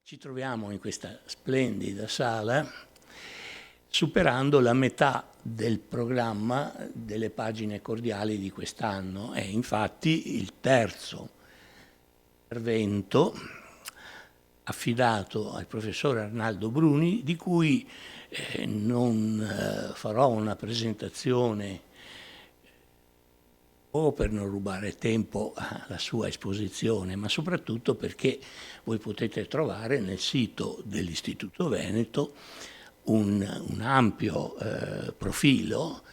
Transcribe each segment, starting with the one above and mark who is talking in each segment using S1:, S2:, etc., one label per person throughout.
S1: Ci troviamo in questa splendida sala superando la metà del programma delle pagine cordiali di quest'anno. È infatti il terzo intervento affidato al professore Arnaldo Bruni, di cui non farò una presentazione o per non rubare tempo alla sua esposizione, ma soprattutto perché voi potete trovare nel sito dell'Istituto Veneto un ampio profilo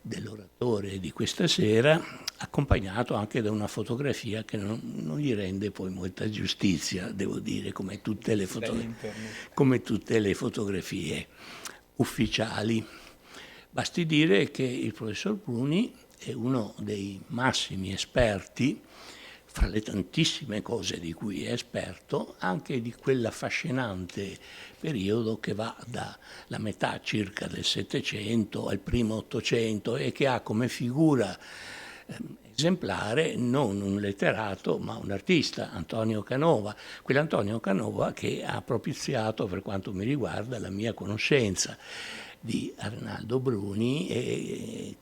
S1: dell'oratore di questa sera, accompagnato anche da una fotografia che non gli rende poi molta giustizia, devo dire, come tutte le fotografie ufficiali. Basti dire che il professor Bruni è uno dei massimi esperti, fra le tantissime cose di cui è esperto, anche di quell'affascinante periodo che va dalla metà circa del Settecento al primo Ottocento e che ha come figura esemplare non un letterato ma un artista, Antonio Canova, quell'Antonio Canova che ha propiziato, per quanto mi riguarda, la mia conoscenza di Arnaldo Bruni, e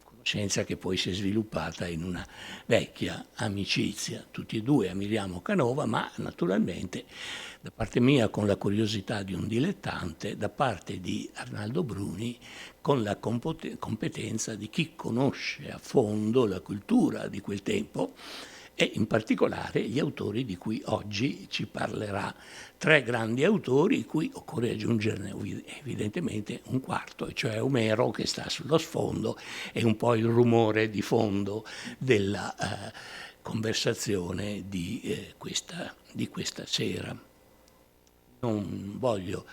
S1: conoscenza che poi si è sviluppata in una vecchia amicizia. Tutti e due ammiriamo Canova, ma naturalmente da parte mia con la curiosità di un dilettante, da parte di Arnaldo Bruni con la competenza di chi conosce a fondo la cultura di quel tempo e in particolare gli autori di cui oggi ci parlerà. Tre grandi autori, cui occorre aggiungerne evidentemente un quarto, e cioè Omero, che sta sullo sfondo, è un po' il rumore di fondo della conversazione di questa sera. Non voglio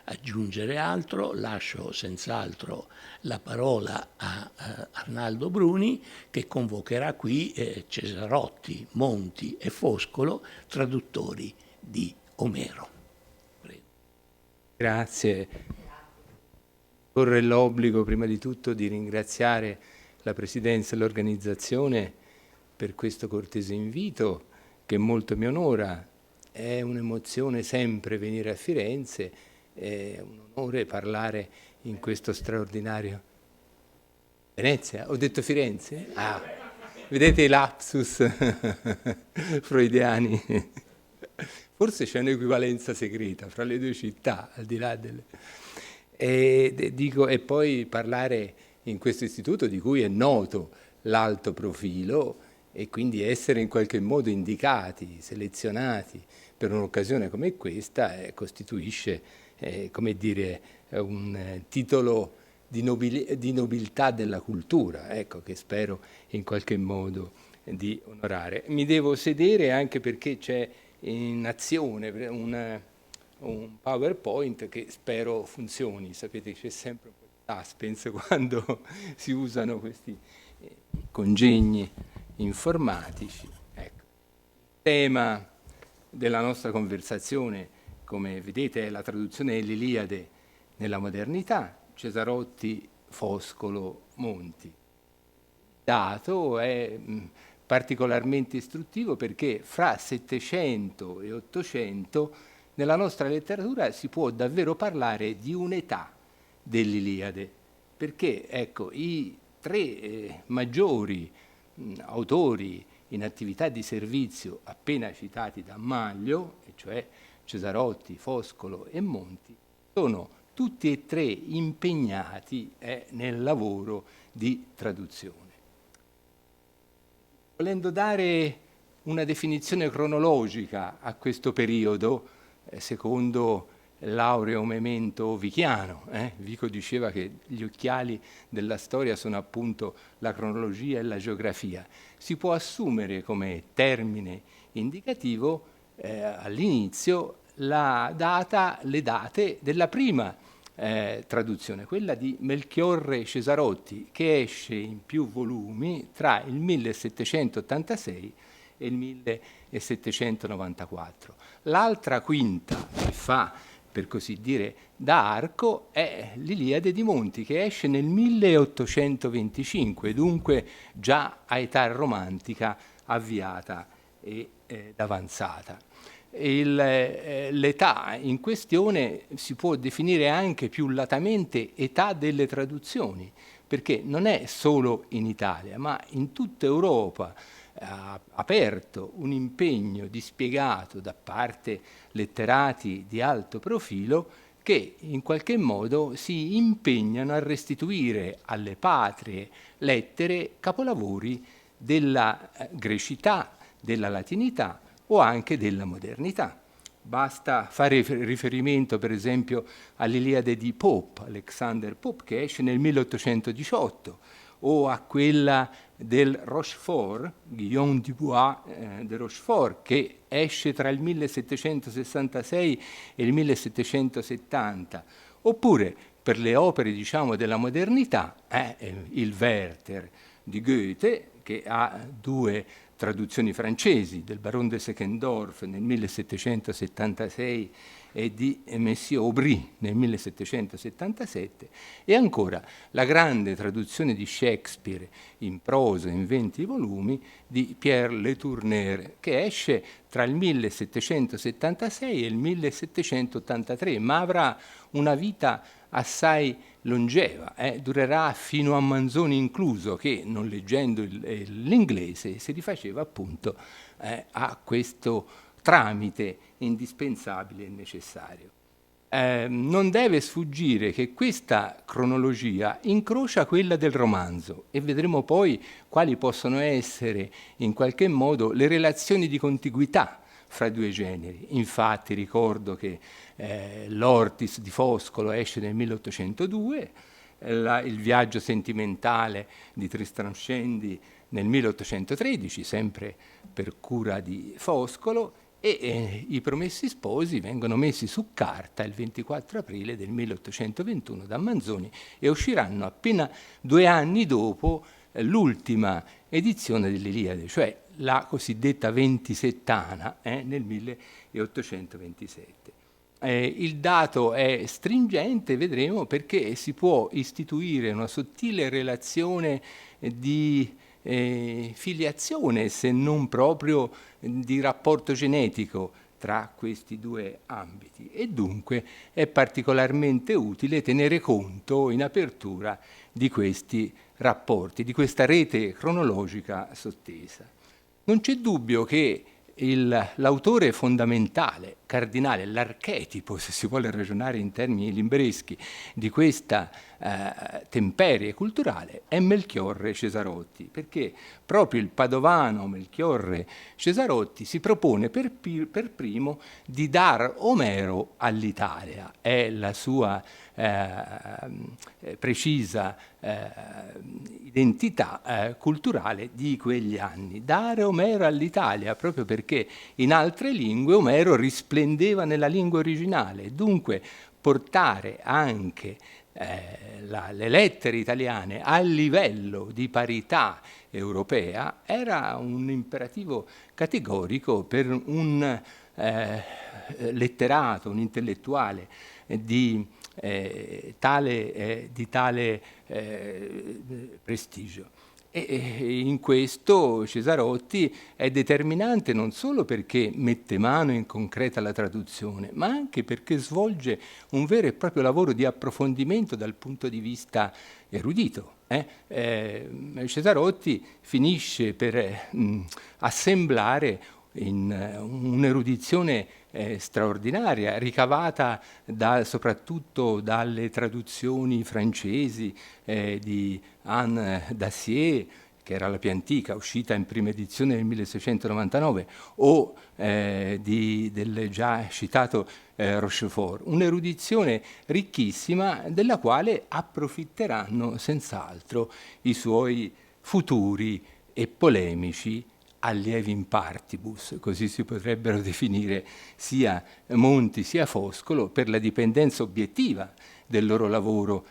S1: aggiungere altro, lascio senz'altro la parola a Arnaldo Bruni, che convocherà qui Cesarotti, Monti e Foscolo, traduttori di Omero. Prego.
S2: Grazie. Corre l'obbligo prima di tutto di ringraziare la Presidenza e l'organizzazione per questo cortese invito che molto mi onora. È un'emozione sempre venire a Firenze, è un onore parlare in questo straordinario... Venezia? Ho detto Firenze? Ah, vedete i lapsus freudiani? Forse c'è un'equivalenza segreta fra le due città, al di là delle... E poi parlare in questo istituto di cui è noto l'alto profilo e quindi essere in qualche modo indicati, selezionati per un'occasione come questa costituisce, come dire, un titolo di nobiltà della cultura, ecco, che spero in qualche modo di onorare. Mi devo sedere anche perché c'è in azione un PowerPoint che spero funzioni. Sapete, c'è sempre un po' di suspense quando si usano questi congegni informatici. Ecco. Il tema della nostra conversazione, come vedete, è la traduzione dell'Iliade nella modernità, Cesarotti, Foscolo, Monti. Il dato è particolarmente istruttivo perché fra 700 e 800 nella nostra letteratura si può davvero parlare di un'età dell'Iliade, perché ecco, i tre maggiori autori in attività di servizio appena citati da Maglio, e cioè Cesarotti, Foscolo e Monti, sono tutti e tre impegnati nel lavoro di traduzione. Volendo dare una definizione cronologica a questo periodo, secondo l'aureo memento vichiano, Vico diceva che gli occhiali della storia sono appunto la cronologia e la geografia, si può assumere come termine indicativo all'inizio le date della prima traduzione, quella di Melchiorre Cesarotti, che esce in più volumi tra il 1786 e il 1794. L'altra quinta che fa, per così dire, da arco è l'Iliade di Monti, che esce nel 1825, dunque già a età romantica avviata e avanzata. l'età in questione si può definire anche più latamente età delle traduzioni, perché non è solo in Italia, ma in tutta Europa ha aperto un impegno dispiegato da parte letterati di alto profilo che in qualche modo si impegnano a restituire alle patrie lettere capolavori della grecità, della latinità o anche della modernità. Basta fare riferimento per esempio all'Iliade di Pope, Alexander Pope, che esce nel 1818, o a quella del Rochefort, Guillaume Dubois de Rochefort, che esce tra il 1766 e il 1770, oppure per le opere diciamo della modernità, il Werther di Goethe, che ha 2 traduzioni francesi, del Baron de Seckendorf nel 1776 e di Messier Aubry nel 1777, e ancora la grande traduzione di Shakespeare in prosa in 20 volumi di Pierre Le Tourneur, che esce tra il 1776 e il 1783, ma avrà una vita assai longeva, durerà fino a Manzoni incluso, che non leggendo l'inglese si rifaceva appunto a questo tramite indispensabile e necessario. Non deve sfuggire che questa cronologia incrocia quella del romanzo, e vedremo poi quali possono essere in qualche modo le relazioni di contiguità fra i 2 generi. Infatti ricordo che l'Ortis di Foscolo esce nel 1802, il Viaggio sentimentale di Tristram Shandy nel 1813, sempre per cura di Foscolo, e I Promessi Sposi vengono messi su carta il 24 aprile del 1821 da Manzoni e usciranno appena 2 anni dopo l'ultima edizione dell'Iliade, cioè la cosiddetta ventisettana nel 1827. Il dato è stringente, vedremo, perché si può istituire una sottile relazione di filiazione, se non proprio di rapporto genetico tra questi 2 ambiti, e dunque è particolarmente utile tenere conto in apertura di questi rapporti, di questa rete cronologica sottesa. Non c'è dubbio che l'autore fondamentale, cardinale, l'archetipo, se si vuole ragionare in termini limbreschi, di questa temperie culturale è Melchiorre Cesarotti, perché proprio il padovano Melchiorre Cesarotti si propone per primo di dar Omero all'Italia. È la sua precisa identità culturale di quegli anni. Dare Omero all'Italia, proprio perché in altre lingue Omero risplendeva nella lingua originale, dunque portare anche le lettere italiane al livello di parità europea era un imperativo categorico per un letterato, un intellettuale di tale prestigio. E in questo Cesarotti è determinante non solo perché mette mano in concreta alla traduzione, ma anche perché svolge un vero e proprio lavoro di approfondimento dal punto di vista erudito. Cesarotti finisce per assemblare in un'erudizione straordinaria, ricavata soprattutto dalle traduzioni francesi di Anne Dacier, che era la più antica, uscita in prima edizione nel 1699, o del già citato Rochefort. Un'erudizione ricchissima della quale approfitteranno senz'altro i suoi futuri e polemici allievi in partibus, così si potrebbero definire sia Monti sia Foscolo, per la dipendenza obiettiva del loro lavoro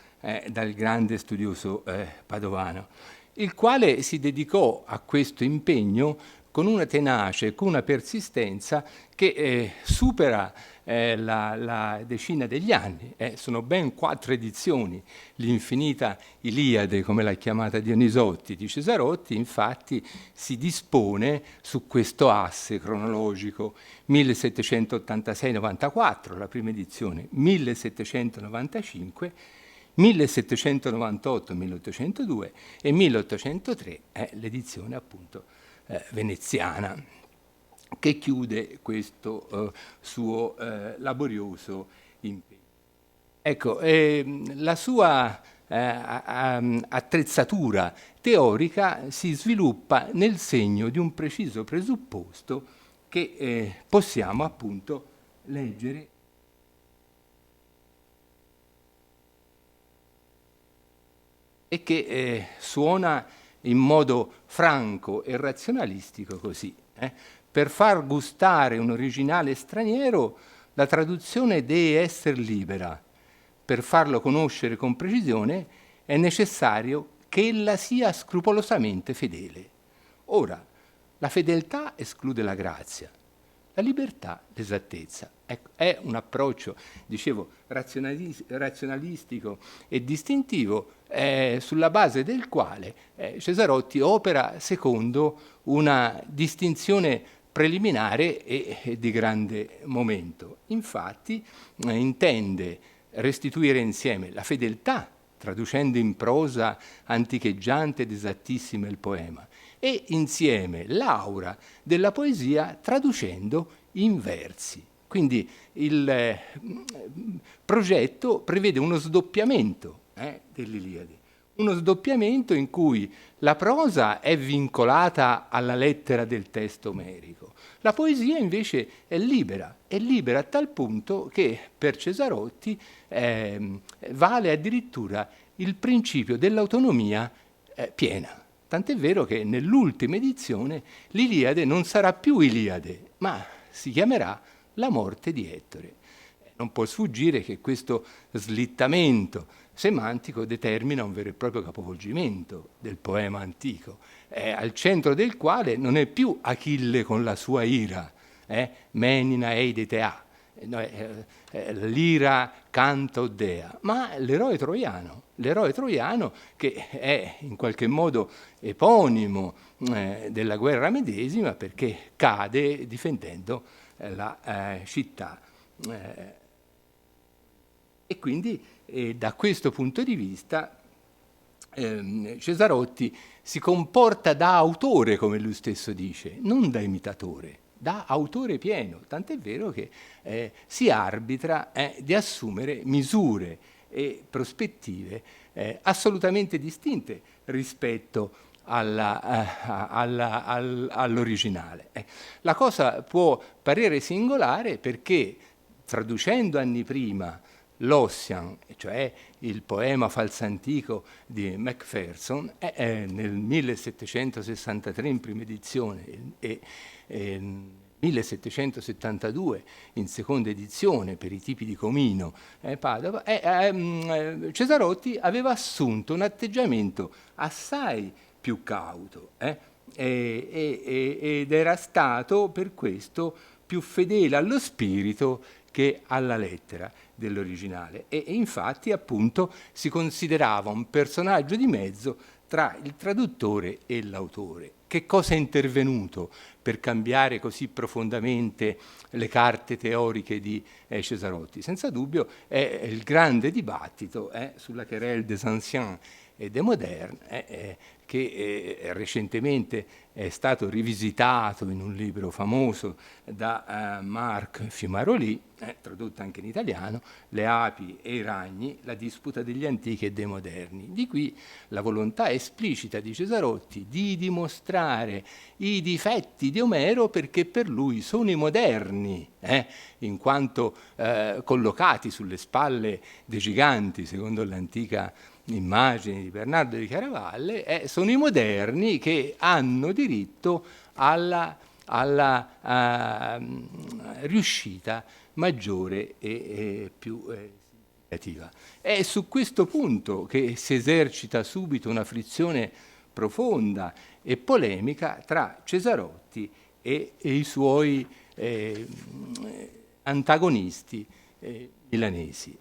S2: dal grande studioso padovano, il quale si dedicò a questo impegno con una tenacia e con una persistenza che supera la decina degli anni. Sono ben 4 edizioni. L'infinita Iliade, come l'ha chiamata Dionisotti, di Cesarotti, infatti si dispone su questo asse cronologico 1786-94, la prima edizione, 1795, 1798-1802 e 1803 è l'edizione appunto veneziana, che chiude questo suo laborioso impegno. Ecco, la sua attrezzatura teorica si sviluppa nel segno di un preciso presupposto che possiamo appunto leggere e che suona in modo franco e razionalistico così. Per far gustare un originale straniero, la traduzione deve essere libera. Per farlo conoscere con precisione è necessario che ella sia scrupolosamente fedele. Ora, la fedeltà esclude la grazia, la libertà l'esattezza. Ecco, è un approccio, dicevo, razionalistico e distintivo, sulla base del quale Cesarotti opera secondo una distinzione preliminare e di grande momento. Infatti intende restituire insieme la fedeltà, traducendo in prosa anticheggiante ed esattissima il poema, e insieme l'aura della poesia traducendo in versi. Quindi il progetto prevede uno sdoppiamento dell'Iliade, uno sdoppiamento in cui la prosa è vincolata alla lettera del testo omerico, la poesia invece è libera a tal punto che per Cesarotti vale addirittura il principio dell'autonomia piena. Tant'è vero che nell'ultima edizione l'Iliade non sarà più Iliade, ma si chiamerà La morte di Ettore. Non può sfuggire che questo slittamento semantico determina un vero e proprio capovolgimento del poema antico, al centro del quale non è più Achille con la sua ira, menina eide tea, l'ira canta Oddea, ma l'eroe troiano che è in qualche modo eponimo della guerra medesima perché cade difendendo la città. E quindi da questo punto di vista Cesarotti si comporta da autore, come lui stesso dice, non da imitatore, da autore pieno, tant'è vero che si arbitra di assumere misure e prospettive assolutamente distinte rispetto all'originale. La cosa può parere singolare perché, traducendo anni prima l'Ossian, cioè il poema falsantico di Macpherson, nel 1763 in prima edizione e 1772 in seconda edizione per i tipi di Comino Padova, Cesarotti aveva assunto un atteggiamento assai più cauto ed era stato per questo più fedele allo spirito che alla lettera dell'originale e infatti appunto si considerava un personaggio di mezzo tra il traduttore e l'autore. Che cosa è intervenuto per cambiare così profondamente le carte teoriche di Cesarotti? Senza dubbio è il grande dibattito sulla querelle des anciens e des modernes che recentemente è stato rivisitato in un libro famoso da Marc Fumaroli, tradotto anche in italiano, Le api e i ragni, la disputa degli antichi e dei moderni. Di qui la volontà esplicita di Cesarotti di dimostrare i difetti di Omero perché per lui sono i moderni, in quanto collocati sulle spalle dei giganti, secondo l'antica immagini di Bernardo di Chiaravalle, sono i moderni che hanno diritto alla riuscita maggiore e più significativa. È su questo punto che si esercita subito una frizione profonda e polemica tra Cesarotti e i suoi antagonisti milanesi.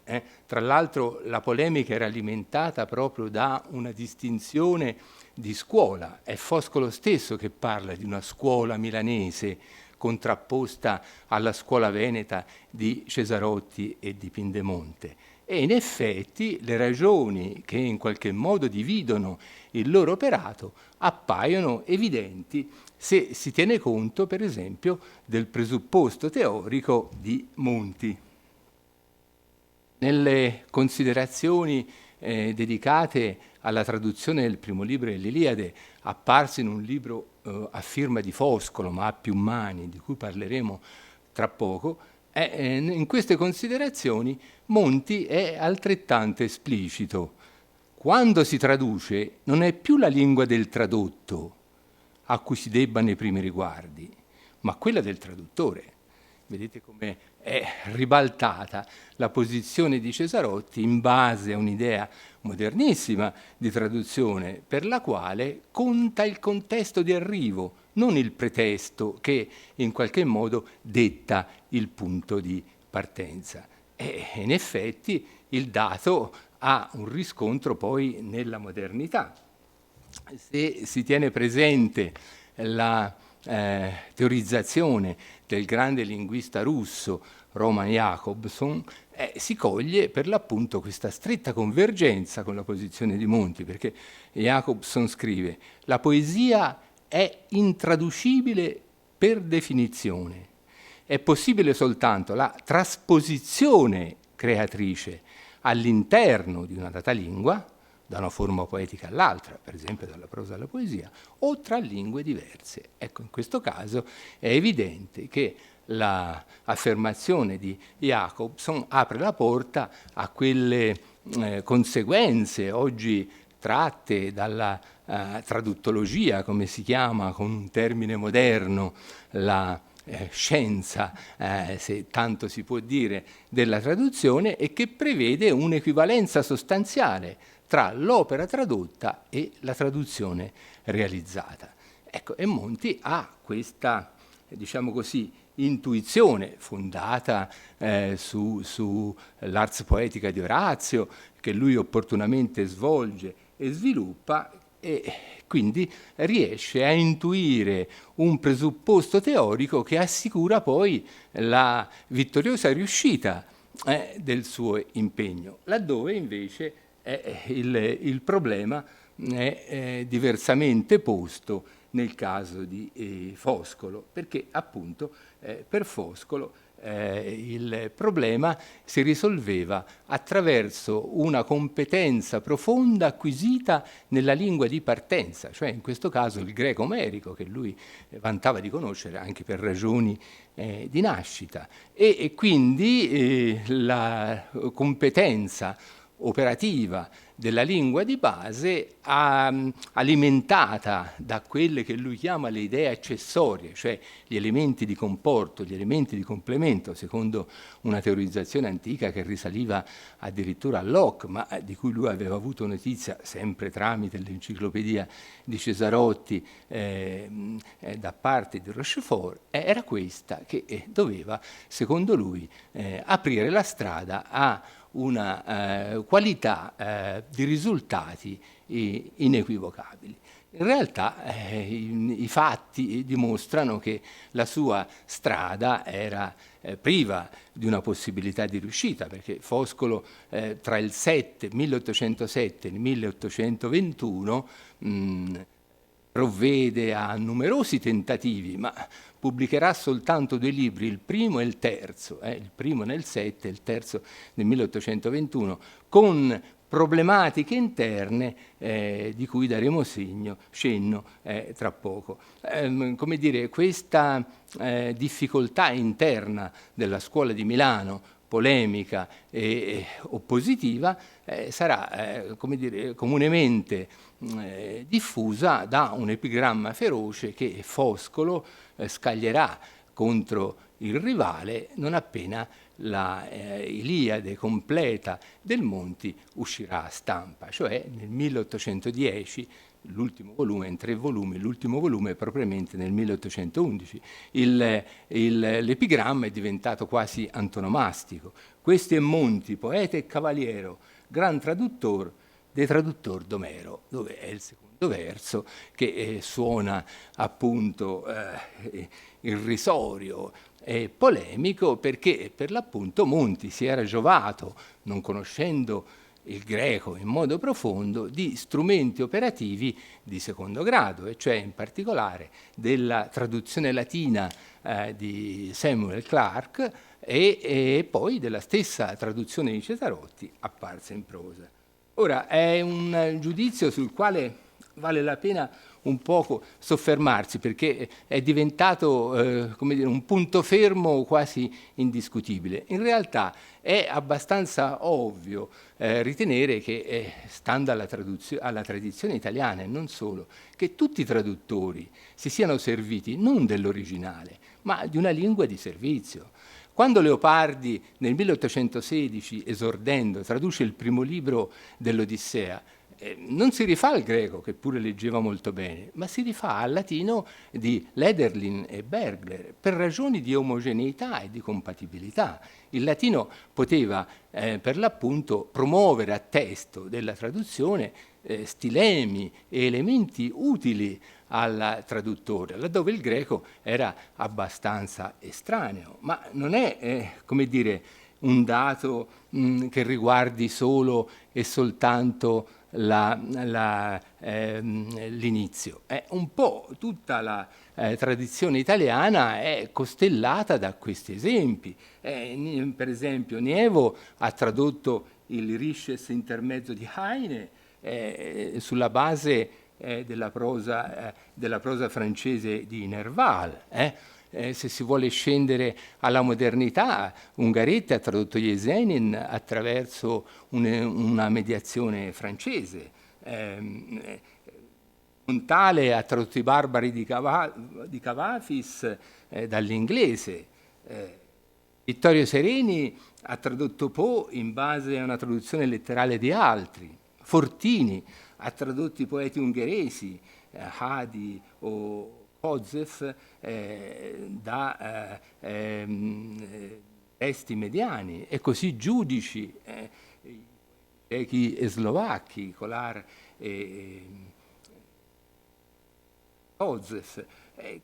S2: Tra l'altro la polemica era alimentata proprio da una distinzione di scuola. È Foscolo stesso che parla di una scuola milanese contrapposta alla scuola veneta di Cesarotti e di Pindemonte. E in effetti le ragioni che in qualche modo dividono il loro operato appaiono evidenti se si tiene conto, per esempio, del presupposto teorico di Monti. Nelle considerazioni dedicate alla traduzione del primo libro dell'Iliade, apparso in un libro a firma di Foscolo, ma a più mani, di cui parleremo tra poco, in queste considerazioni Monti è altrettanto esplicito. Quando si traduce non è più la lingua del tradotto a cui si debbano i primi riguardi, ma quella del traduttore. Vedete come è ribaltata la posizione di Cesarotti in base a un'idea modernissima di traduzione, per la quale conta il contesto di arrivo, non il pretesto che in qualche modo detta il punto di partenza. E in effetti il dato ha un riscontro poi nella modernità. Se si tiene presente la teorizzazione del grande linguista russo Roman Jakobson, si coglie per l'appunto questa stretta convergenza con la posizione di Monti, perché Jakobson scrive: la poesia è intraducibile per definizione, è possibile soltanto la trasposizione creatrice all'interno di una data lingua, da una forma poetica all'altra, per esempio dalla prosa alla poesia, o tra lingue diverse. Ecco, in questo caso è evidente che l'affermazione di Jakobson apre la porta a quelle conseguenze oggi tratte dalla traduttologia, come si chiama con un termine moderno, la scienza, se tanto si può dire, della traduzione, e che prevede un'equivalenza sostanziale tra l'opera tradotta e la traduzione realizzata. Ecco, e Monti ha questa, diciamo così, intuizione fondata sull'ars poetica di Orazio, che lui opportunamente svolge e sviluppa, e quindi riesce a intuire un presupposto teorico che assicura poi la vittoriosa riuscita del suo impegno, laddove invece il problema è diversamente posto nel caso di Foscolo, perché appunto per Foscolo il problema si risolveva attraverso una competenza profonda acquisita nella lingua di partenza, cioè in questo caso il greco omerico, che lui vantava di conoscere anche per ragioni di nascita, e quindi la competenza operativa della lingua di base, alimentata da quelle che lui chiama le idee accessorie, cioè gli elementi di comporto, gli elementi di complemento, secondo una teorizzazione antica che risaliva addirittura a Locke, ma di cui lui aveva avuto notizia sempre tramite l'enciclopedia di Cesarotti da parte di Rochefort, era questa che doveva, secondo lui, aprire la strada a una qualità di risultati inequivocabili. In realtà i fatti dimostrano che la sua strada era priva di una possibilità di riuscita, perché Foscolo tra il 1807 e il 1821 provvede a numerosi tentativi, ma pubblicherà soltanto 2 libri, il primo e il terzo, il primo nel 7 e il terzo nel 1821, con problematiche interne di cui daremo cenno tra poco. Come dire, questa difficoltà interna della scuola di Milano, polemica e oppositiva, sarà come dire, comunemente diffusa da un epigramma feroce che Foscolo scaglierà contro il rivale non appena la Iliade completa del Monti uscirà a stampa, cioè nel 1810, l'ultimo volume in 3 volumi, l'ultimo volume propriamente nel 1811. L'epigramma è diventato quasi antonomastico. Questi è Monti, poeta e cavaliero, gran traduttor dei traduttor d'Omero, dove è il secondo verso che suona appunto irrisorio e polemico, perché per l'appunto Monti si era giovato, non conoscendo il greco in modo profondo, di strumenti operativi di secondo grado, e cioè in particolare della traduzione latina di Samuel Clarke e poi della stessa traduzione di Cesarotti apparsa in prosa. Ora, è un giudizio sul quale vale la pena un poco soffermarsi, perché è diventato come dire, un punto fermo quasi indiscutibile. In realtà è abbastanza ovvio ritenere che, stando alla tradizione italiana e non solo, che tutti i traduttori si siano serviti non dell'originale, ma di una lingua di servizio. Quando Leopardi nel 1816, esordendo, traduce il primo libro dell'Odissea, non si rifà al greco, che pure leggeva molto bene, ma si rifà al latino di Lederlin e Bergler, per ragioni di omogeneità e di compatibilità. Il latino poteva, per l'appunto, promuovere a testo della traduzione stilemi e elementi utili al traduttore, laddove il greco era abbastanza estraneo. Ma non è, come dire, un dato che riguardi solo e soltanto l'inizio. Un po' tutta la tradizione italiana è costellata da questi esempi. Per esempio Nievo ha tradotto il Riches intermezzo di Heine sulla base della prosa francese di Nerval. Se si vuole scendere alla modernità, Ungaretti ha tradotto gli Esenin attraverso una mediazione francese. Montale ha tradotto i Barbari di Cavafis dall'inglese. Vittorio Sereni ha tradotto Poe in base a una traduzione letterale di altri. Fortini ha tradotto i poeti ungheresi, Hadi o Kozef, da testi mediani, e così giudici, cechi e slovacchi, Kolar e Kozef.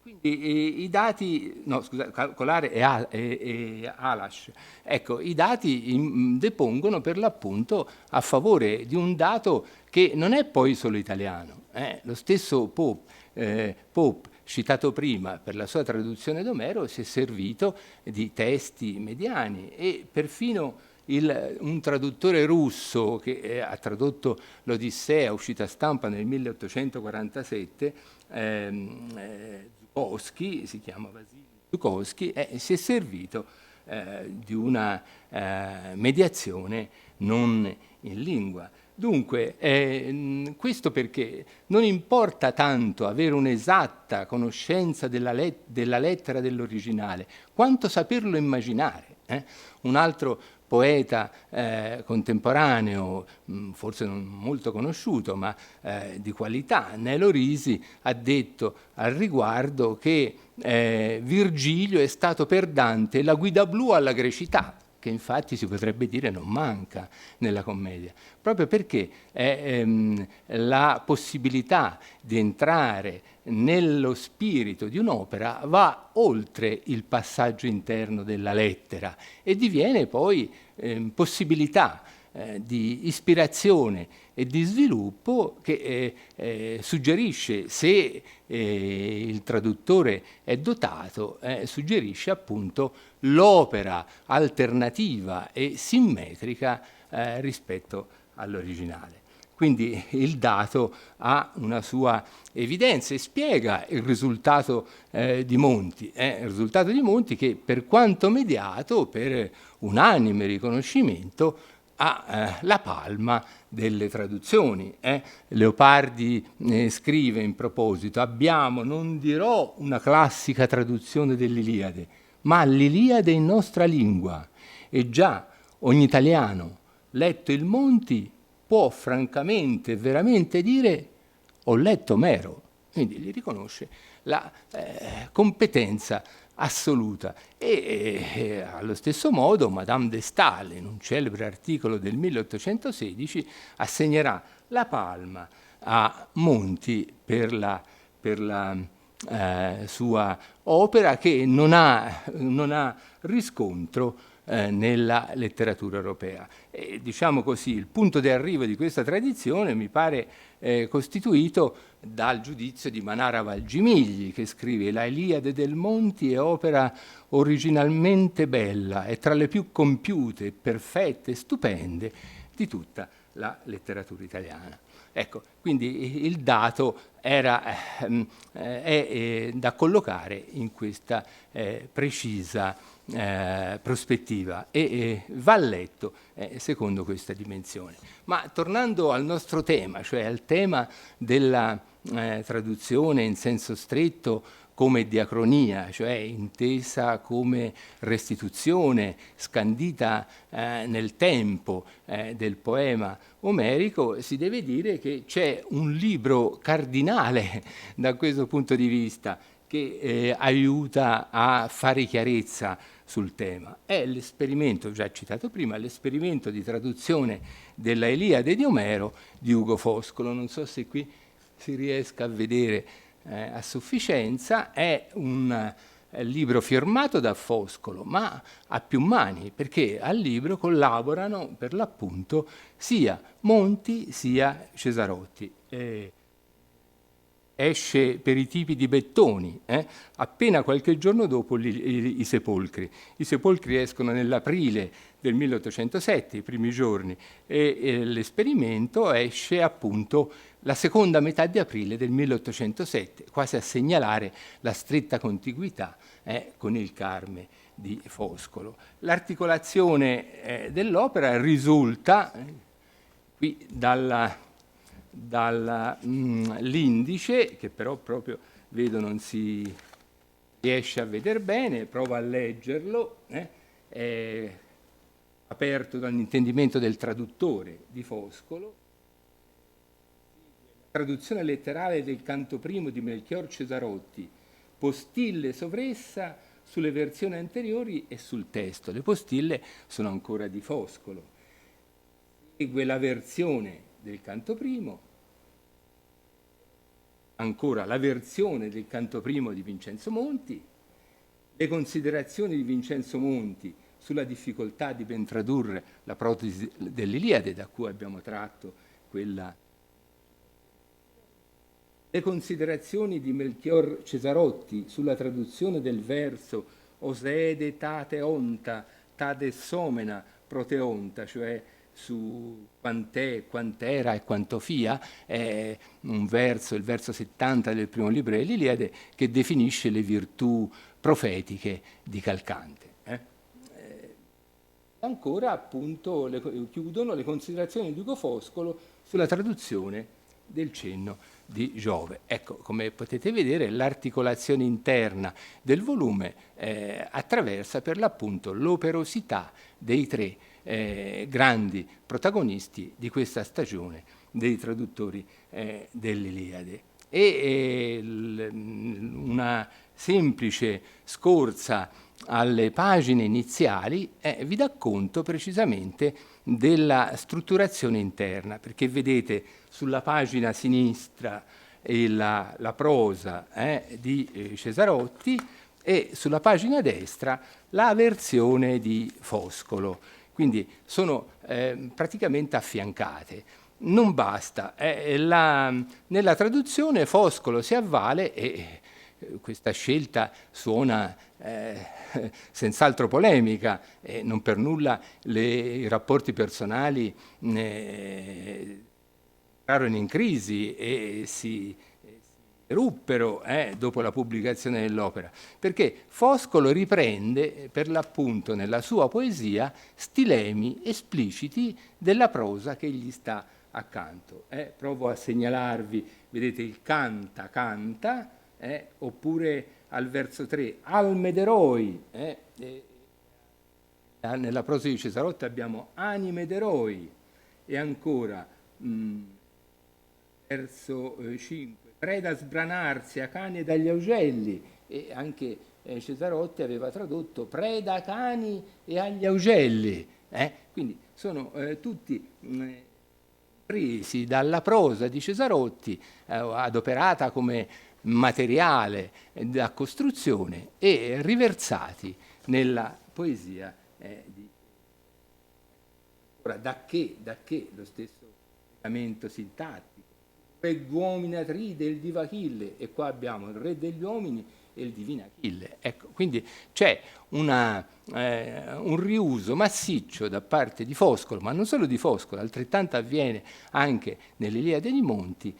S2: Quindi i dati, no scusate, Kolar e Alash, ecco, i dati depongono per l'appunto a favore di un dato che non è poi solo italiano. Lo stesso Pope, citato prima per la sua traduzione d'Omero, si è servito di testi mediani, e perfino un traduttore russo che ha tradotto l'Odissea, uscita a stampa nel 1847, Zhukovsky, si chiama Vasily Zhukovsky, si è servito di una mediazione non in lingua. Dunque, questo perché non importa tanto avere un'esatta conoscenza della lettera dell'originale, quanto saperlo immaginare. Un altro poeta contemporaneo, forse non molto conosciuto, ma di qualità, Nelo Risi, ha detto al riguardo che Virgilio è stato per Dante la guida blu alla grecità, che infatti si potrebbe dire non manca nella commedia, proprio perché la possibilità di entrare nello spirito di un'opera va oltre il passaggio interno della lettera e diviene poi possibilità di ispirazione e di sviluppo che suggerisce, se il traduttore è dotato, suggerisce appunto l'opera alternativa e simmetrica rispetto all'originale. Quindi il dato ha una sua evidenza e spiega il risultato di Monti. Il risultato di Monti che, per quanto mediato, per unanime riconoscimento, ha la palma delle traduzioni. Leopardi scrive in proposito: abbiamo, non dirò una classica traduzione dell'Iliade, ma l'Iliade in nostra lingua, e già ogni italiano, letto il Monti, può francamente e veramente dire: ho letto Omero, quindi gli riconosce la competenza assoluta. E allo stesso modo Madame de Staël, in un celebre articolo del 1816, assegnerà la palma a Monti per la sua opera, che non ha riscontro nella letteratura europea. E, diciamo così, il punto di arrivo di questa tradizione mi pare costituito dal giudizio di Manara Valgimigli, che scrive: la Iliade del Monti è opera originalmente bella, è tra le più compiute, perfette e stupende di tutta la letteratura italiana. Ecco, quindi il dato è da collocare in questa precisa prospettiva e va letto secondo questa dimensione. Ma tornando al nostro tema, cioè al tema della traduzione in senso stretto come diacronia, cioè intesa come restituzione scandita nel tempo del poema omerico, si deve dire che c'è un libro cardinale da questo punto di vista che aiuta a fare chiarezza sul tema. È l'esperimento, già citato prima, l'esperimento di traduzione della Iliade di Omero di Ugo Foscolo. Non so se qui si riesca a vedere a sufficienza. È un libro firmato da Foscolo, ma a più mani, perché al libro collaborano per l'appunto sia Monti sia Cesarotti. Esce per i tipi di Bettoni, appena qualche giorno dopo i Sepolcri. I Sepolcri escono nell'aprile del 1807, i primi giorni, e l'esperimento esce appunto la seconda metà di aprile del 1807, quasi a segnalare la stretta contiguità con il Carme di Foscolo. L'articolazione dell'opera risulta qui dall'indice, che però proprio vedo non si riesce a vedere bene, provo a leggerlo, è aperto dall'intendimento del traduttore di Foscolo. Traduzione letterale del canto primo di Melchior Cesarotti, postille sovressa sulle versioni anteriori e sul testo. Le postille sono ancora di Foscolo. Segue la versione del canto primo, ancora la versione del canto primo di Vincenzo Monti, le considerazioni di Vincenzo Monti sulla difficoltà di ben tradurre la protesi dell'Iliade, da cui abbiamo tratto quella. Le considerazioni di Melchior Cesarotti sulla traduzione del verso Osede tate onta, tade somena proteonta, cioè su quant'è, quant'era e quanto fia, è un verso, il verso 70 del primo libro dell'Iliade, che definisce le virtù profetiche di Calcante. Ancora, appunto, chiudono le considerazioni di Ugo Foscolo sulla traduzione del cenno di Giove. Ecco, come potete vedere, l'articolazione interna del volume attraversa per l'appunto l'operosità dei tre grandi protagonisti di questa stagione dei traduttori dell'Iliade. E una semplice scorsa alle pagine iniziali vi dà conto precisamente della strutturazione interna, perché vedete sulla pagina sinistra la prosa di Cesarotti e sulla pagina destra la versione di Foscolo. Quindi sono praticamente affiancate. Non basta, nella traduzione Foscolo si avvale, e questa scelta suona senz'altro polemica, non per nulla i rapporti personali entrarono in crisi e si ruppero dopo la pubblicazione dell'opera, perché Foscolo riprende per l'appunto nella sua poesia stilemi espliciti della prosa che gli sta accanto. Provo a segnalarvi, vedete il canta, canta, oppure al verso 3, almederoi, nella prosa di Cesarotti abbiamo anime d'eroi, e ancora verso 5, preda sbranarsi a cani e agli augelli, e anche Cesarotti aveva tradotto preda a cani e agli augelli, quindi sono tutti presi dalla prosa di Cesarotti, adoperata come materiale da costruzione, e riversati nella poesia di... Ora, da che lo stesso legamento sintattico? Re d'uomini Atride, il divo Achille, e qua abbiamo il re degli uomini e il divino Achille. Ecco, quindi c'è un riuso massiccio da parte di Foscolo, ma non solo di Foscolo, altrettanto avviene anche nell'Iliade dei Monti,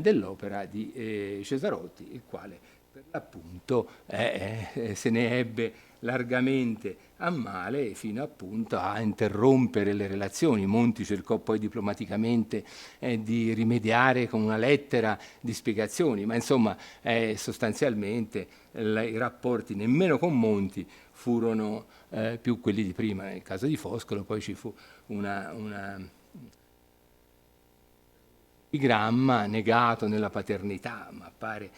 S2: dell'opera di Cesarotti, il quale per l'appunto se ne ebbe largamente a male, fino appunto a interrompere le relazioni. Monti cercò poi diplomaticamente di rimediare con una lettera di spiegazioni, ma insomma sostanzialmente i rapporti nemmeno con Monti furono più quelli di prima. Nel caso di Foscolo poi ci fu una epigramma negato nella paternità, ma pare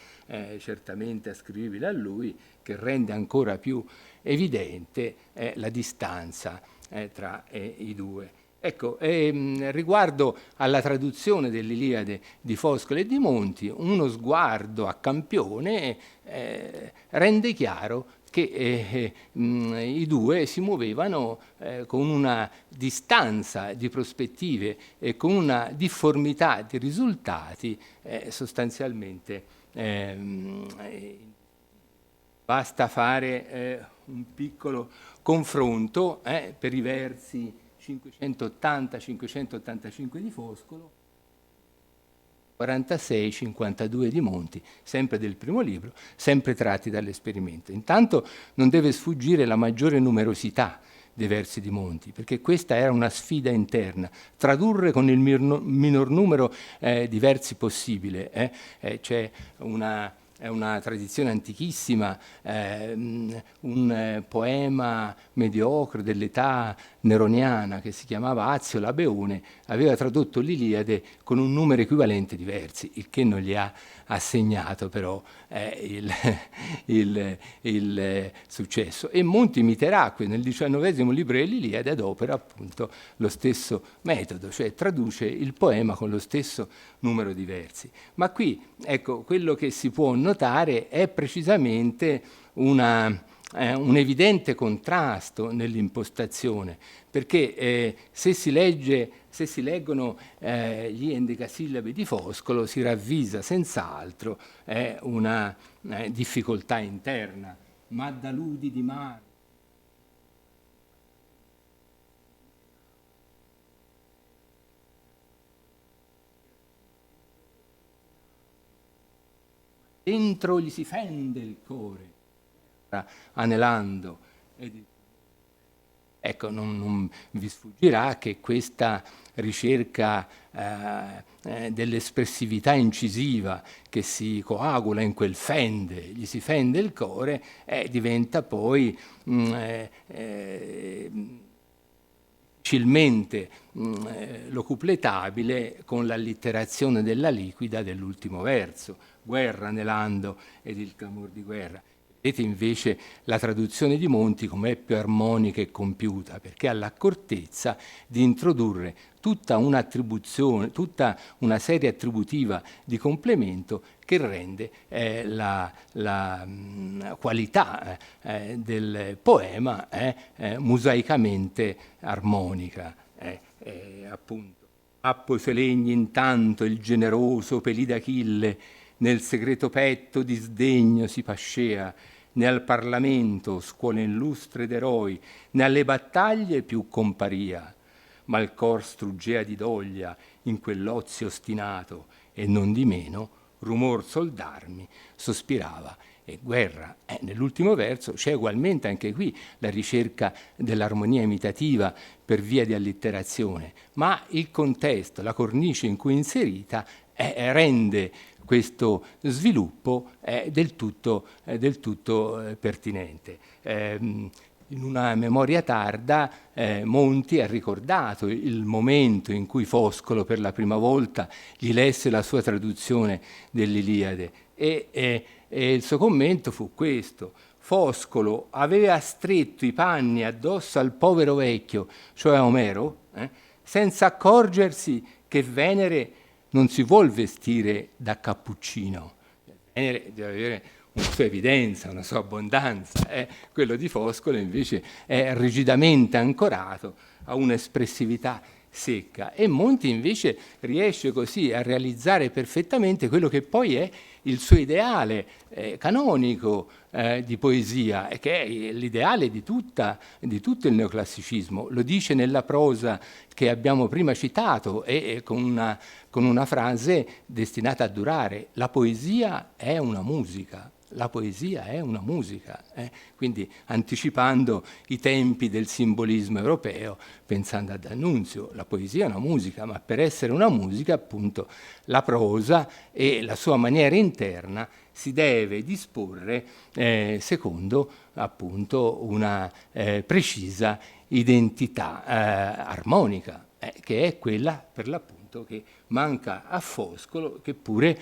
S2: certamente ascrivibile a lui, che rende ancora più evidente la distanza tra i due. Ecco, riguardo alla traduzione dell'Iliade di Foscolo e di Monti, uno sguardo a campione rende chiaro che i due si muovevano con una distanza di prospettive e con una difformità di risultati sostanzialmente. Basta fare un piccolo confronto per i versi 580-585 di Foscolo, 46-52 di Monti, sempre del primo libro, sempre tratti dall'esperimento. Intanto non deve sfuggire la maggiore numerosità dei versi di Monti, perché questa era una sfida interna, tradurre con il minor numero di versi possibile. C'è una tradizione antichissima, un poema mediocre dell'età neroniana che si chiamava Azio Labeone aveva tradotto l'Iliade con un numero equivalente di versi, il che non gli ha assegnato però il successo. E Monti imiterà nel 19° libro dell'Iliade, adopera appunto lo stesso metodo, cioè traduce il poema con lo stesso numero di versi. Ma qui, ecco, quello che si può notare è precisamente un evidente contrasto nell'impostazione, perché se si leggono gli endecasillabi di Foscolo si ravvisa senz'altro una difficoltà interna. Ma da ludi di mare, dentro gli si fende il cuore, anelando. Ecco, non vi sfuggirà che questa ricerca dell'espressività incisiva che si coagula in quel fende, gli si fende il cuore, diventa poi difficilmente locupletabile con l'allitterazione della liquida dell'ultimo verso, guerra anelando ed il clamor di guerra. Vedete invece la traduzione di Monti com'è più armonica e compiuta, perché ha l'accortezza di introdurre tutta un'attribuzione, tutta una serie attributiva di complemento che rende la qualità del poema mosaicamente armonica. Appunto. Appo se legni intanto il generoso pelì d'Achille, nel segreto petto di sdegno si pascea, né al Parlamento, scuole illustre d'eroi, né alle battaglie più comparia, ma il cor struggea di doglia in quell'ozio ostinato, e non di meno, rumor soldarmi, sospirava e guerra. Nell'ultimo verso c'è ugualmente anche qui la ricerca dell'armonia imitativa per via di allitterazione, ma il contesto, la cornice in cui è inserita rende questo sviluppo del tutto pertinente. in una memoria tarda, Monti ha ricordato il momento in cui Foscolo per la prima volta gli lesse la sua traduzione dell'Iliade e il suo commento fu questo: Foscolo aveva stretto i panni addosso al povero vecchio, cioè a Omero, senza accorgersi che Venere non si vuol vestire da cappuccino. Venere deve avere una sua evidenza, una sua abbondanza. Quello di Foscolo invece è rigidamente ancorato a un'espressività secca, e Monti invece riesce così a realizzare perfettamente quello che poi è il suo ideale canonico di poesia, che è l'ideale di tutto il neoclassicismo. Lo dice nella prosa che abbiamo prima citato e con una frase destinata a durare: la poesia è una musica. La poesia è una musica, quindi anticipando i tempi del simbolismo europeo, pensando a D'Annunzio, la poesia è una musica, ma per essere una musica, appunto, la prosa e la sua maniera interna si deve disporre secondo, appunto, una precisa identità armonica, che è quella, per l'appunto, che manca a Foscolo, che pure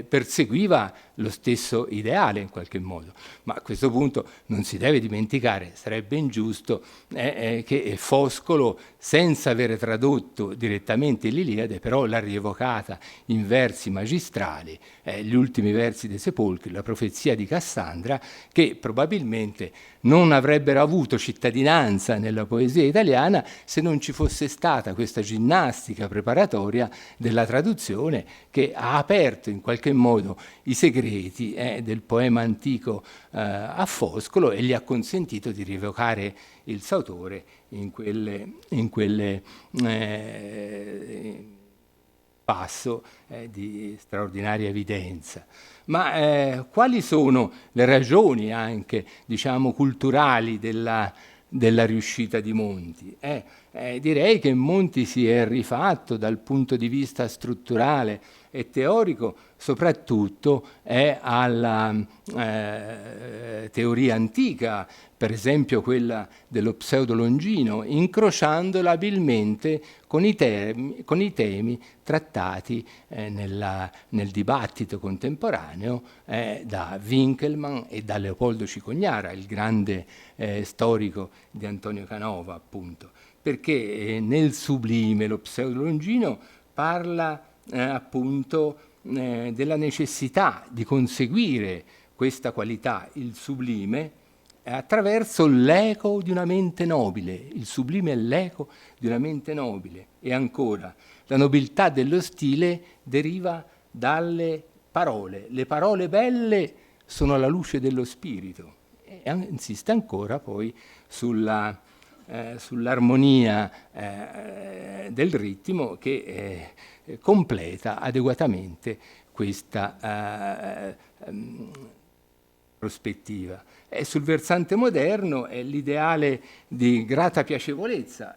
S2: perseguiva lo stesso ideale in qualche modo. Ma a questo punto non si deve dimenticare, sarebbe ingiusto, che Foscolo, senza aver tradotto direttamente l'Iliade, però l'ha rievocata in versi magistrali, gli ultimi versi dei Sepolcri, la profezia di Cassandra, che probabilmente non avrebbero avuto cittadinanza nella poesia italiana se non ci fosse stata questa ginnastica preparatoria della traduzione, che ha aperto in qualche modo i segreti del poema antico a Foscolo e gli ha consentito di rievocare il Sautore in quelle passo di straordinaria evidenza. Ma quali sono le ragioni anche, diciamo, culturali della riuscita di Monti? Direi che Monti si è rifatto dal punto di vista strutturale e teorico soprattutto alla teoria antica, per esempio quella dello pseudolongino, incrociandola abilmente con i temi trattati nel dibattito contemporaneo da Winckelmann e da Leopoldo Cicognara, il grande storico di Antonio Canova, appunto, perché nel sublime lo pseudolongino parla appunto della necessità di conseguire questa qualità, il sublime, attraverso l'eco di una mente nobile. Il sublime è l'eco di una mente nobile. E ancora, la nobiltà dello stile deriva dalle parole. Le parole belle sono la luce dello spirito. E insiste ancora poi sull'armonia del ritmo che completa adeguatamente questa prospettiva. E sul versante moderno è l'ideale di grata piacevolezza,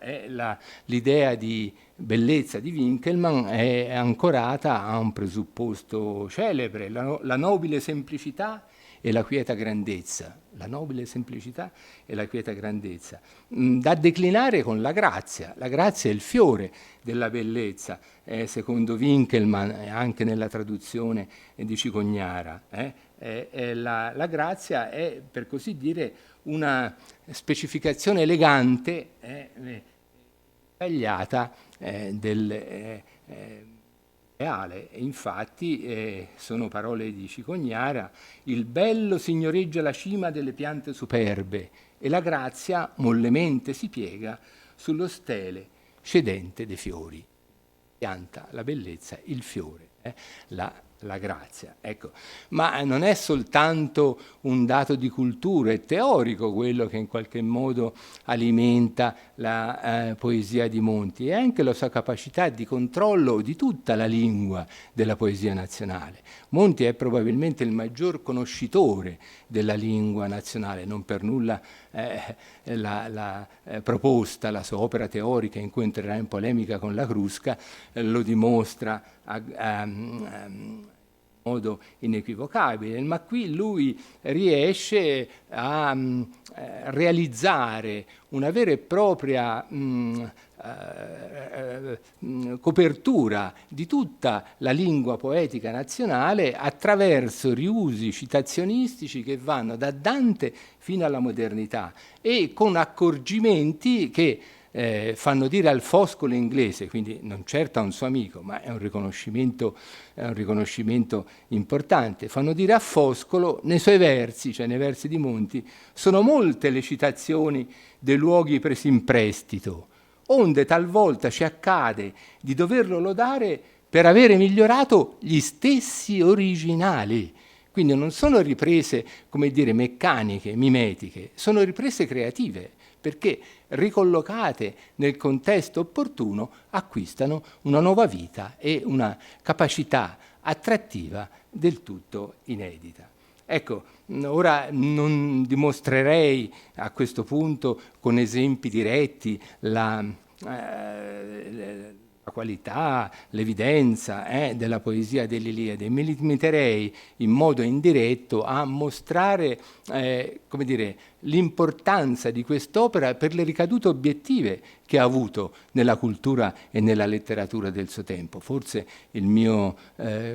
S2: l'idea di bellezza di Winckelmann è ancorata a un presupposto celebre, la nobile semplicità e la quieta grandezza, la nobile semplicità e la quieta grandezza, da declinare con la grazia. La grazia è il fiore della bellezza, secondo Winckelmann, anche nella traduzione di Cicognara. La grazia è, per così dire, una specificazione elegante, tagliata del reale. Infatti sono parole di Cicognara: il bello signoreggia la cima delle piante superbe e la grazia mollemente si piega sullo stele cedente dei fiori. Pianta, la bellezza, il fiore, la grazia. Ecco. Ma non è soltanto un dato di cultura e teorico quello che in qualche modo alimenta la poesia di Monti, è anche la sua capacità di controllo di tutta la lingua della poesia nazionale. Monti è probabilmente il maggior conoscitore della lingua nazionale, non per nulla la proposta, la sua opera teorica in cui entrerà in polemica con la Crusca, lo dimostra modo inequivocabile, ma qui lui riesce a realizzare una vera e propria copertura di tutta la lingua poetica nazionale attraverso riusi citazionistici che vanno da Dante fino alla modernità e con accorgimenti che fanno dire al Foscolo inglese, quindi non certo a un suo amico, ma è un riconoscimento importante, fanno dire a Foscolo nei suoi versi, cioè nei versi di Monti, sono molte le citazioni dei luoghi presi in prestito, onde talvolta ci accade di doverlo lodare per avere migliorato gli stessi originali. Quindi non sono riprese, come dire, meccaniche, mimetiche, sono riprese creative, perché ricollocate nel contesto opportuno acquistano una nuova vita e una capacità attrattiva del tutto inedita. Ecco, ora non dimostrerei a questo punto con esempi diretti la qualità, l'evidenza della poesia dell'Iliade, mi limiterei in modo indiretto a mostrare come dire, l'importanza di quest'opera per le ricadute obiettive che ha avuto nella cultura e nella letteratura del suo tempo. Forse il mio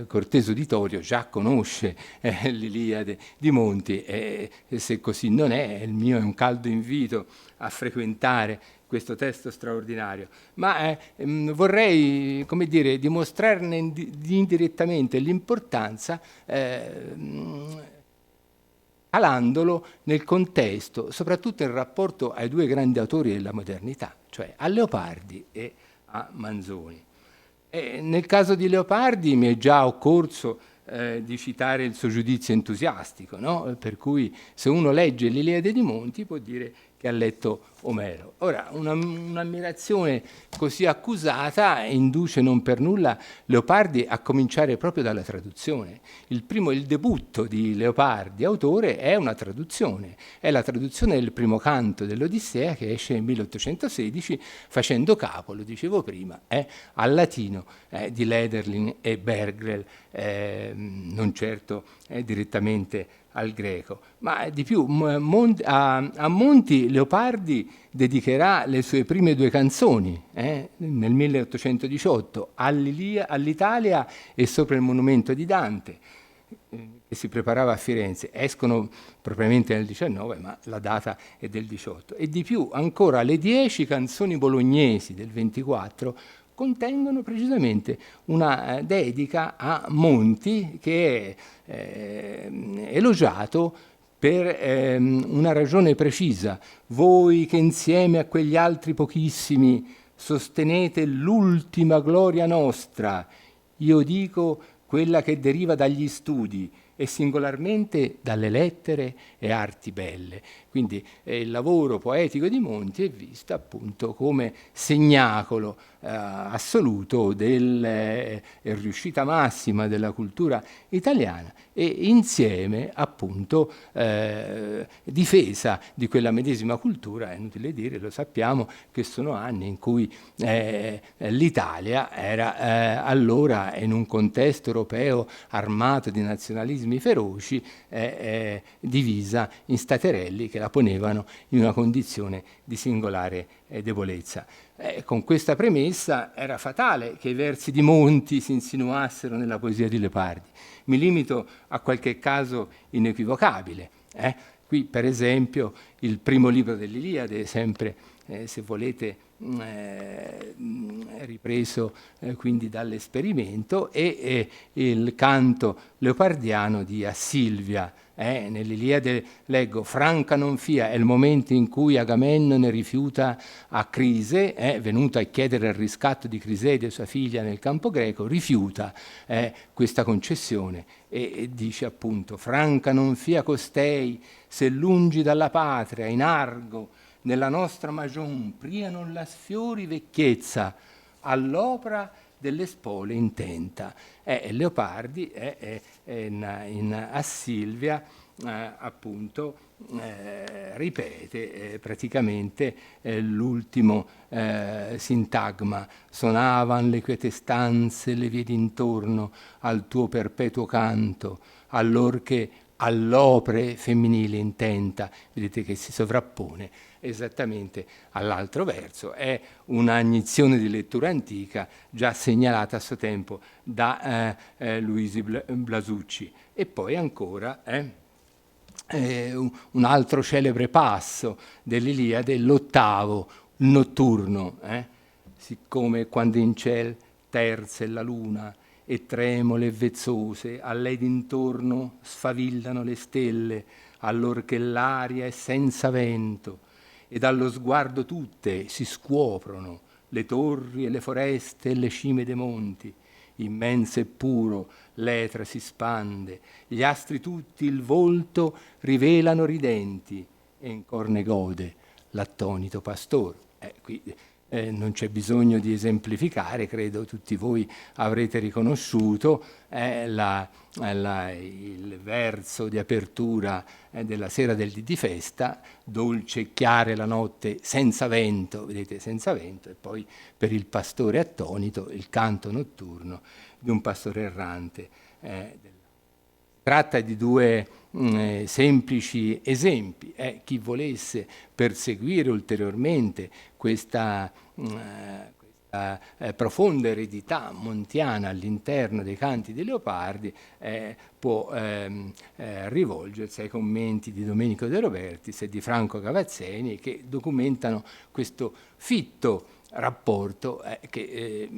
S2: corteso uditorio già conosce l'Iliade di Monti e se così non è, il mio è un caldo invito a frequentare questo testo straordinario, ma vorrei, come dire, dimostrarne indirettamente l'importanza calandolo nel contesto, soprattutto in rapporto ai due grandi autori della modernità, cioè a Leopardi e a Manzoni. E nel caso di Leopardi mi è già occorso di citare il suo giudizio entusiastico, no? Per cui se uno legge l'Iliade di Monti può dire che ha letto Omero. Ora, un'ammirazione così accusata induce non per nulla Leopardi a cominciare proprio dalla traduzione. Il debutto di Leopardi, autore, è una traduzione. È la traduzione del primo canto dell'Odissea che esce nel 1816 facendo capo, lo dicevo prima, al latino di Lederlin e Bergrel, non certo direttamente al greco, ma di più a Monti Leopardi dedicherà le sue prime due canzoni nel 1818 all'Italia e sopra il monumento di Dante che si preparava a Firenze. Escono propriamente nel 19, ma la data è del 18. E di più ancora le 10 canzoni bolognesi del 24 contengono precisamente una dedica a Monti che è elogiato per una ragione precisa. Voi che insieme a quegli altri pochissimi sostenete l'ultima gloria nostra, io dico quella che deriva dagli studi e singolarmente dalle lettere e arti belle. Quindi il lavoro poetico di Monti è visto appunto come segnacolo assoluto della riuscita massima della cultura italiana e insieme appunto difesa di quella medesima cultura. È inutile dire, lo sappiamo, che sono anni in cui l'Italia era allora in un contesto europeo armato di nazionalismi feroci, divisa in staterelli che la ponevano in una condizione di singolare debolezza. Con questa premessa era fatale che i versi di Monti si insinuassero nella poesia di Leopardi. Mi limito a qualche caso inequivocabile. Qui, per esempio, il primo libro dell'Iliade, sempre, se volete, ripreso quindi dall'esperimento, e il canto leopardiano di Assilvia. Nell'Iliade leggo: franca non fia, è il momento in cui Agamennone rifiuta a Crise, venuto a chiedere il riscatto di Crisede, sua figlia, nel campo greco, rifiuta questa concessione e dice appunto: franca non fia costei, se lungi dalla patria, in argo, nella nostra magion, pria non la sfiori vecchiezza, all'opera delle spole intenta. Leopardi in Assilvia appunto ripete praticamente l'ultimo sintagma: sonavan le quiete stanze, le vie d'intorno al tuo perpetuo canto, allor che all'opre femminile intenta, vedete che si sovrappone esattamente all'altro verso. È una agnizione di lettura antica già segnalata a suo tempo da Luigi Blasucci. E poi ancora un altro celebre passo dell'Iliade, l'ottavo, il notturno, siccome quando in ciel terze la luna e tremole e vezzose a lei d'intorno sfavillano le stelle, allor che l'aria è senza vento, e dallo sguardo tutte si scuoprono le torri e le foreste e le cime dei monti, immenso e puro l'etra si spande, gli astri tutti il volto rivelano ridenti, e in corne gode l'attonito pastor. Qui non c'è bisogno di esemplificare, credo tutti voi avrete riconosciuto il verso di apertura della sera del dì di festa: dolce e chiare la notte senza vento, vedete, senza vento, e poi per il pastore attonito il canto notturno di un pastore errante. Tratta di due semplici esempi. Chi volesse perseguire ulteriormente questa profonda eredità montiana all'interno dei canti di Leopardi può rivolgersi ai commenti di Domenico De Robertis e di Franco Cavazzeni, che documentano questo fitto rapporto che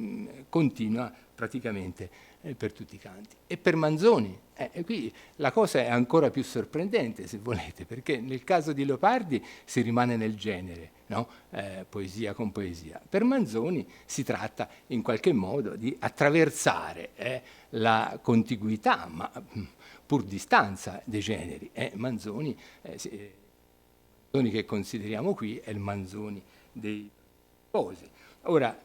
S2: continua praticamente per tutti i canti. E per Manzoni, qui la cosa è ancora più sorprendente, se volete, perché nel caso di Leopardi si rimane nel genere, no? Poesia con poesia. Per Manzoni si tratta in qualche modo di attraversare la contiguità, ma pur distanza dei generi. Manzoni che consideriamo qui è il Manzoni dei poesi. Ora,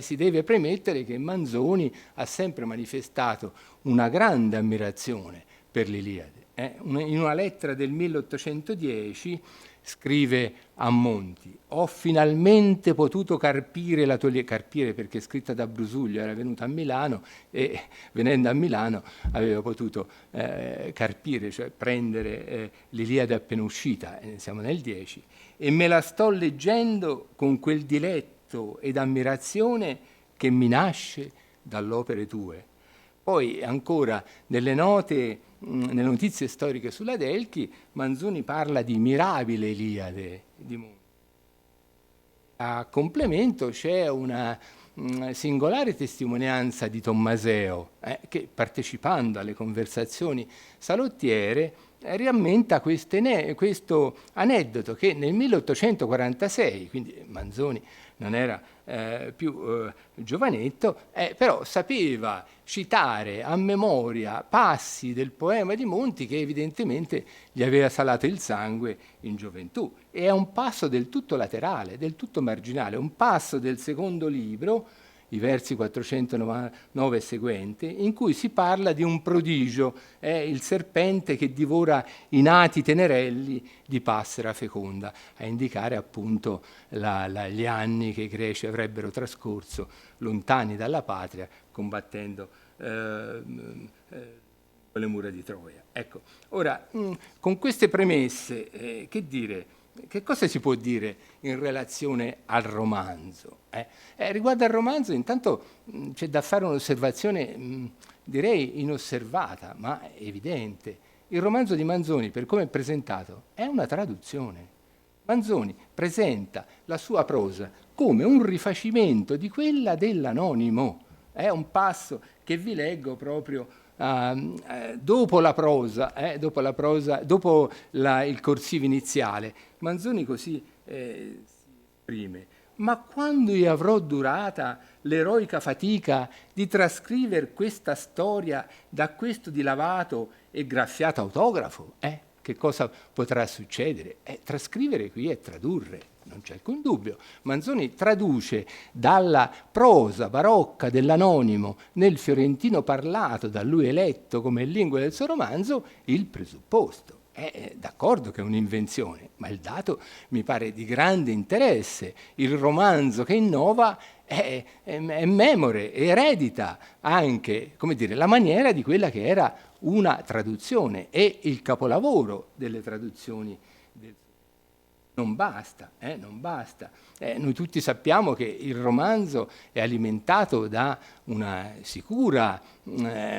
S2: si deve premettere che Manzoni ha sempre manifestato una grande ammirazione per l'Iliade. In una lettera del 1810 scrive a Monti: ho finalmente potuto carpire la tua Iliade, carpire perché è scritta da Brusuglio, era venuto a Milano e venendo a Milano aveva potuto carpire, cioè prendere l'Iliade appena uscita, siamo nel 10, e me la sto leggendo con quel diletto ed ammirazione che mi nasce dalle opere tue. Poi ancora nelle notizie storiche sulla Delchi, Manzoni parla di mirabile Iliade di Monti. A complemento c'è una singolare testimonianza di Tommaseo, che partecipando alle conversazioni salottiere rammenta questo aneddoto che nel 1846, quindi Manzoni non era più giovanetto, però sapeva citare a memoria passi del poema di Monti che evidentemente gli aveva salato il sangue in gioventù. E è un passo del tutto laterale, del tutto marginale, un passo del secondo libro, i versi 409 e seguenti, in cui si parla di un prodigio, il serpente che divora i nati tenerelli di Passera feconda, a indicare appunto gli anni che i greci avrebbero trascorso lontani dalla patria, combattendo con le mura di Troia. Ecco, ora, con queste premesse, che dire? Che cosa si può dire in relazione al romanzo? Riguardo al romanzo, intanto c'è da fare un'osservazione, direi inosservata, ma evidente. Il romanzo di Manzoni, per come è presentato, è una traduzione. Manzoni presenta la sua prosa come un rifacimento di quella dell'anonimo. È un passo che vi leggo proprio dopo la prosa, dopo il corsivo iniziale. Manzoni così si esprime: ma quando io avrò durata l'eroica fatica di trascrivere questa storia da questo dilavato e graffiato autografo, che cosa potrà succedere? Trascrivere qui è tradurre, non c'è alcun dubbio. Manzoni traduce dalla prosa barocca dell'anonimo nel fiorentino parlato, da lui eletto come lingua del suo romanzo, il presupposto. d'accordo che è un'invenzione, ma il dato mi pare di grande interesse. Il romanzo che innova è memore, eredita anche, come dire, la maniera di quella che era una traduzione, è il capolavoro delle traduzioni. Non basta, non basta. Noi tutti sappiamo che il romanzo è alimentato da una sicura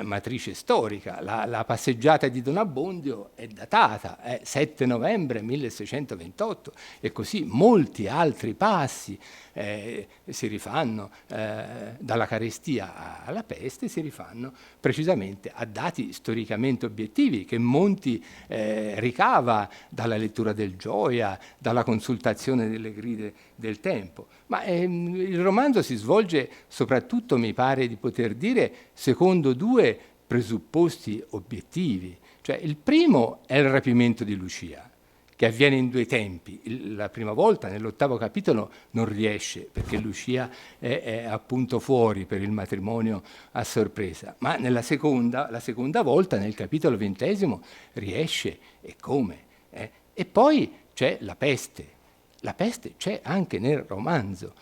S2: matrice storica. La passeggiata di Don Abbondio è datata, 7 novembre 1628, e così molti altri passi si rifanno dalla carestia alla peste, si rifanno precisamente a dati storicamente obiettivi che Monti ricava dalla lettura del Gioia, dalla consultazione delle gride del tempo. Ma il romanzo si svolge soprattutto, mi pare di poter dire, secondo due presupposti obiettivi. Cioè, il primo è il rapimento di Lucia, che avviene in due tempi. La prima volta, nell'8° capitolo, non riesce, perché Lucia è appunto fuori per il matrimonio a sorpresa, ma la seconda volta, nel capitolo 20, riesce, e come? E poi c'è la peste. La peste c'è anche nel romanzo.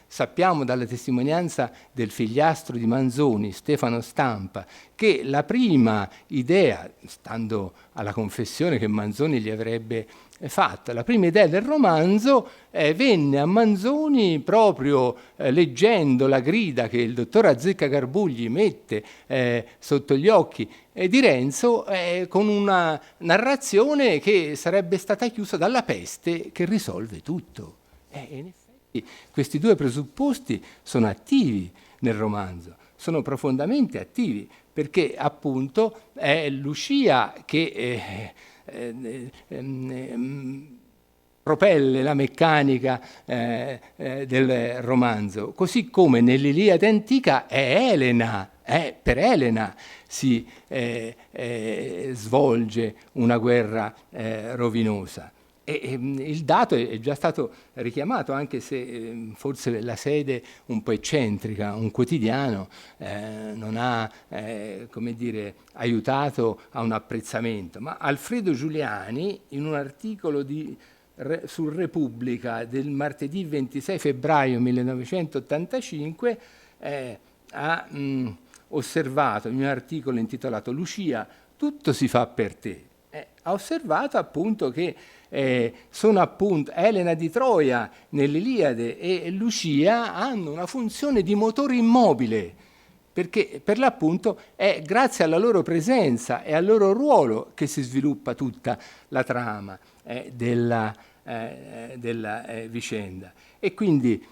S2: Sappiamo dalla testimonianza del figliastro di Manzoni, Stefano Stampa, che la prima idea, stando alla confessione che Manzoni gli avrebbe fatta, la prima idea del romanzo venne a Manzoni proprio leggendo la grida che il dottor Azzecca-Garbugli mette sotto gli occhi di Renzo, con una narrazione che sarebbe stata chiusa dalla peste che risolve tutto. In effetti questi due presupposti sono attivi nel romanzo, sono profondamente attivi, perché appunto è Lucia che propelle la meccanica del romanzo, così come nell'Iliade antica è Elena. Per Elena si svolge una guerra rovinosa. Il dato è già stato richiamato, anche se forse la sede un po' eccentrica, un quotidiano, non ha come dire, aiutato a un apprezzamento, ma Alfredo Giuliani, in un articolo su Repubblica del martedì 26 febbraio 1985, ha osservato in un articolo intitolato Lucia, tutto si fa per te. Ha osservato appunto che sono appunto Elena di Troia nell'Iliade e Lucia hanno una funzione di motore immobile, perché per l'appunto è grazie alla loro presenza e al loro ruolo che si sviluppa tutta la trama della vicenda. E quindi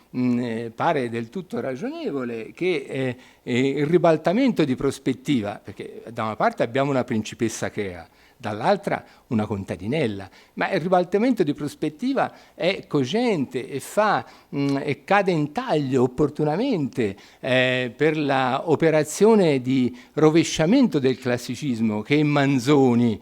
S2: pare del tutto ragionevole che il ribaltamento di prospettiva, perché da una parte abbiamo una principessa Chea, dall'altra una contadinella, ma il ribaltamento di prospettiva è cogente e cade in taglio opportunamente per la operazione di rovesciamento del classicismo che Manzoni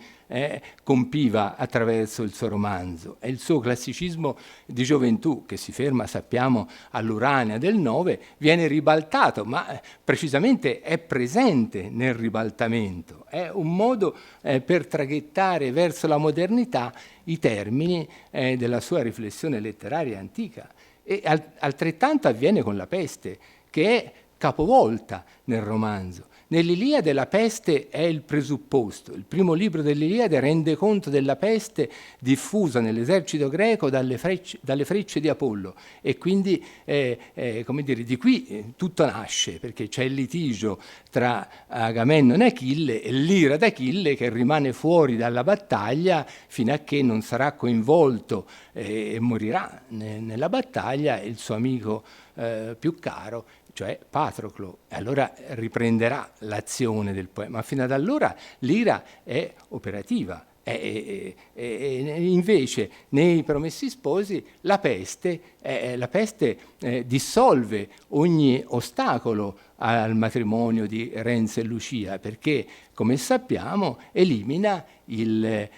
S2: compiva attraverso il suo romanzo. È il suo classicismo di gioventù, che si ferma, sappiamo, all'Urania del 9, viene ribaltato, ma precisamente è presente nel ribaltamento. È un modo per traghettare verso la modernità i termini della sua riflessione letteraria antica. E altrettanto avviene con la peste, che è capovolta nel romanzo. Nell'Iliade la peste è il presupposto. Il primo libro dell'Iliade rende conto della peste diffusa nell'esercito greco dalle frecce di Apollo, e quindi come dire, di qui tutto nasce, perché c'è il litigio tra Agamennone e Achille e l'ira d'Achille che rimane fuori dalla battaglia fino a che non sarà coinvolto e morirà nella battaglia il suo amico più caro, cioè Patroclo, e allora riprenderà l'azione del poema, ma fino ad allora l'ira è operativa. Invece nei Promessi Sposi la peste dissolve ogni ostacolo al matrimonio di Renzo e Lucia, perché, come sappiamo, elimina il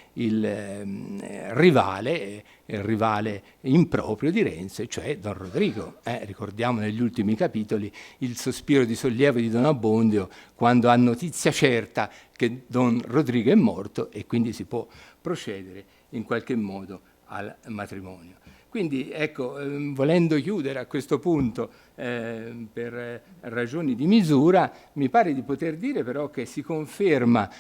S2: rivale improprio di Renzo, cioè Don Rodrigo. Ricordiamo negli ultimi capitoli il sospiro di sollievo di Don Abbondio quando ha notizia certa che Don Rodrigo è morto e quindi si può procedere in qualche modo al matrimonio. Quindi ecco, volendo chiudere a questo punto per ragioni di misura, mi pare di poter dire però che si conferma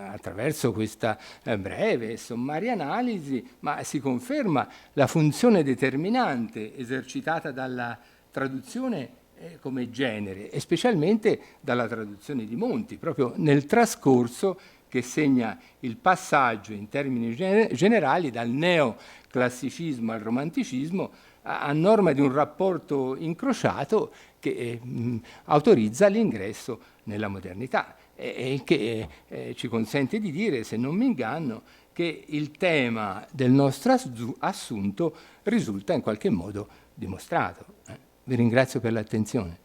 S2: attraverso questa breve e sommaria analisi, ma si conferma la funzione determinante esercitata dalla traduzione come genere, e specialmente dalla traduzione di Monti, proprio nel trascorso che segna il passaggio in termini generali dal neoclassicismo al romanticismo, a norma di un rapporto incrociato che autorizza l'ingresso nella modernità e che ci consente di dire, se non mi inganno, che il tema del nostro assunto risulta in qualche modo dimostrato. Vi ringrazio per l'attenzione.